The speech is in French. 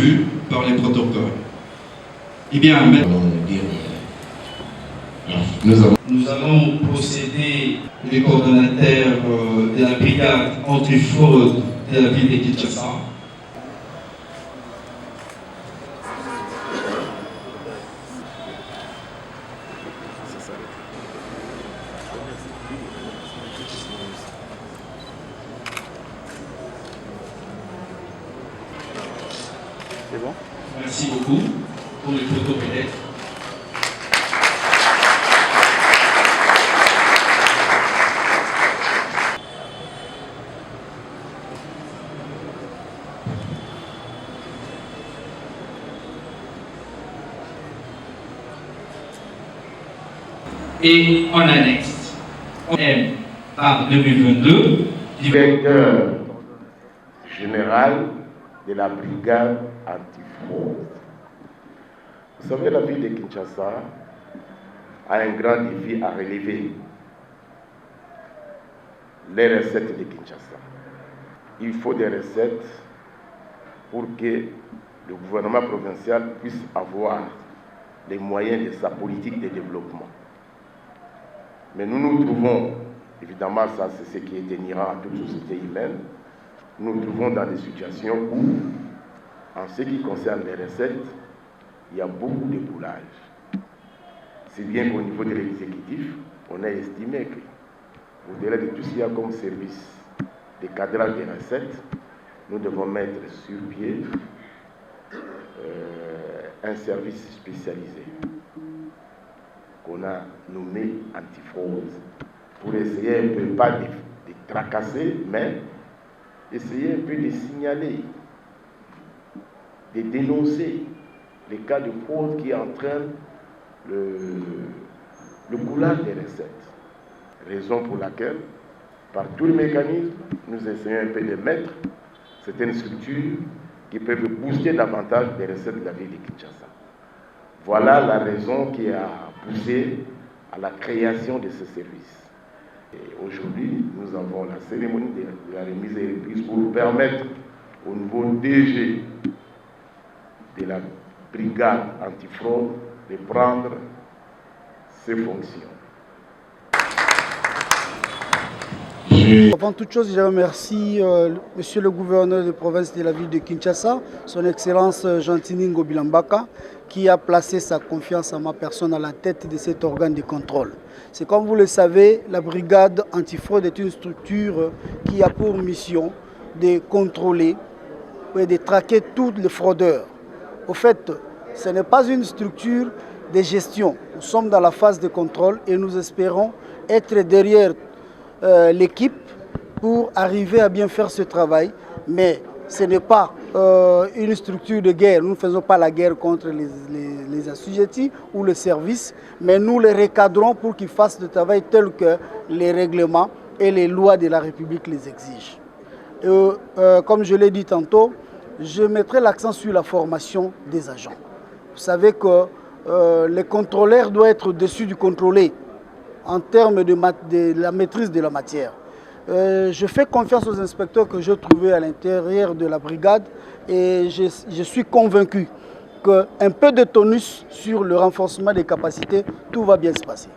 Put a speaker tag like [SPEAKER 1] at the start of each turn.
[SPEAKER 1] prévu par les protocoles. Eh bien, maintenant, nous allons procéder, les coordonnateurs de la brigade antifraude de la ville de Kinshasa.
[SPEAKER 2] C'est bon?
[SPEAKER 1] Merci beaucoup pour les photos peut-être. Et en annexe, M par 2022,
[SPEAKER 3] directeur général de la brigade antifraude. Vous savez, la ville de Kinshasa a un grand défi à relever. Les recettes de Kinshasa. Il faut des recettes pour que le gouvernement provincial puisse avoir les moyens de sa politique de développement. Mais nous nous trouvons, évidemment, ça c'est ce qui est inhérent à toute société humaine, nous nous trouvons dans des situations où, en ce qui concerne les recettes, il y a beaucoup de boulage. C'est bien qu'au niveau de l'exécutif, on a estimé qu'au-delà de tout ce qu'il y a comme service de cadrage des recettes, nous devons mettre sur pied un service spécialisé qu'on a nommé antifraude, pour essayer un peu, pas de tracasser, mais essayer un peu de signaler, de dénoncer les cas de fraude qui entraînent le coulage des recettes. Raison pour laquelle, par tous les mécanismes, nous essayons un peu de mettre certaines structures qui peuvent booster davantage les recettes de la ville de Kinshasa. Voilà la raison qui a poussé à la création de ce service. Et aujourd'hui, nous avons la cérémonie de la remise et reprise pour permettre au nouveau DG de la brigade antifraude de prendre ses fonctions.
[SPEAKER 4] Avant toute chose, je remercie Monsieur le gouverneur de province de la ville de Kinshasa, son Excellence Jean-Tiningo Bilambaka, qui a placé sa confiance en ma personne à la tête de cet organe de contrôle. C'est comme vous le savez, la brigade antifraude est une structure qui a pour mission de contrôler et de traquer tous les fraudeurs. Au fait, ce n'est pas une structure de gestion. Nous sommes dans la phase de contrôle et nous espérons être derrière l'équipe pour arriver à bien faire ce travail, mais ce n'est pas une structure de guerre. Nous ne faisons pas la guerre contre les assujettis ou les services, mais nous les recadrons pour qu'ils fassent le travail tel que les règlements et les lois de la République les exigent. Comme je l'ai dit tantôt, je mettrai l'accent sur la formation des agents. Vous savez que les contrôleurs doivent être au-dessus du contrôlé en termes de la maîtrise de la matière. Je fais confiance aux inspecteurs que j'ai trouvés à l'intérieur de la brigade et je suis convaincu qu'un peu de tonus sur le renforcement des capacités, tout va bien se passer.